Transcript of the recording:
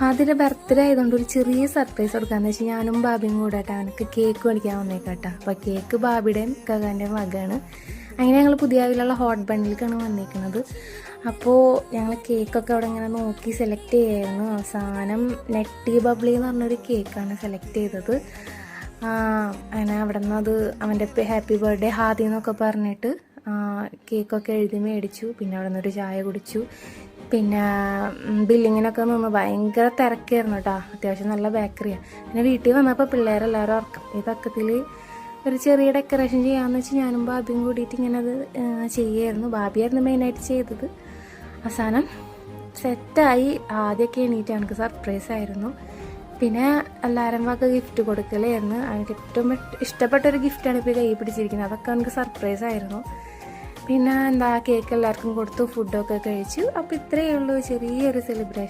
അതിൻ്റെ ബർത്ത്ഡേ ആയതുകൊണ്ട് ഒരു ചെറിയ സർപ്രൈസ് കൊടുക്കാമെന്ന് വെച്ചാൽ ഞാനും ബാബിയും കൂടെ ആയിട്ട് അവനക്ക് കേക്ക് മേടിക്കാൻ വന്നേക്കാട്ടോ. അപ്പോൾ കേക്ക് ബാബിയുടെയും കകാൻ്റെയും വകയാണ്. അങ്ങനെ ഞങ്ങൾ പുതിയാവിലുള്ള ഹോട്ട് ബണ്ടിലേക്കാണ് വന്നിരിക്കുന്നത്. അപ്പോൾ ഞങ്ങൾ കേക്കൊക്കെ അവിടെ ഇങ്ങനെ നോക്കി സെലക്ട് ചെയ്യായിരുന്നു. അവസാനം നെട്ടി ബബ്ലി എന്ന് പറഞ്ഞൊരു കേക്കാണ് സെലക്ട് ചെയ്തത്. അങ്ങനെ അവിടെ നിന്ന് അത് അവൻ്റെ ഹാപ്പി ബർത്ത്ഡേ ഹാദി എന്നൊക്കെ പറഞ്ഞിട്ട് കേക്കൊക്കെ എഴുതി മേടിച്ചു. പിന്നെ അവിടെ നിന്നൊരു ചായ കുടിച്ചു. പിന്നെ ബില്ലിങ്ങിനൊക്കെ നിന്ന് ഭയങ്കര തിരക്കായിരുന്നു കേട്ടോ. അത്യാവശ്യം നല്ല ബേക്കറിയാണ്. പിന്നെ വീട്ടിൽ വന്നപ്പോൾ പിള്ളേരെല്ലാവരും ഉറക്കം. ഈ തക്കത്തിൽ ഒരു ചെറിയ ഡെക്കറേഷൻ ചെയ്യാമെന്ന് വെച്ച് ഞാനും ബാബിയും കൂടിയിട്ട് ഇങ്ങനെ അത് ചെയ്യുമായിരുന്നു. ബാബിയായിരുന്നു മെയിനായിട്ട് ചെയ്തത്. അവസാനം സെറ്റായി. ആദ്യമൊക്കെ എണീറ്റ് എനിക്ക് സർപ്രൈസ് ആയിരുന്നു. പിന്നെ എല്ലാവരും വക ഗിഫ്റ്റ് കൊടുക്കലായിരുന്നു. എനിക്ക് ഏറ്റവും ഇഷ്ടപ്പെട്ടൊരു ഗിഫ്റ്റാണ് ഇപ്പോൾ കൈ പിടിച്ചിരിക്കുന്നത്. അതൊക്കെ എനിക്ക് സർപ്രൈസ് ആയിരുന്നു. പിന്നെ കേക്ക് എല്ലാവർക്കും കൊടുത്തു, ഫുഡൊക്കെ കഴിച്ചു. അപ്പോൾ ഇത്രയേ ഉള്ളൂ ചെറിയൊരു സെലിബ്രേഷൻ.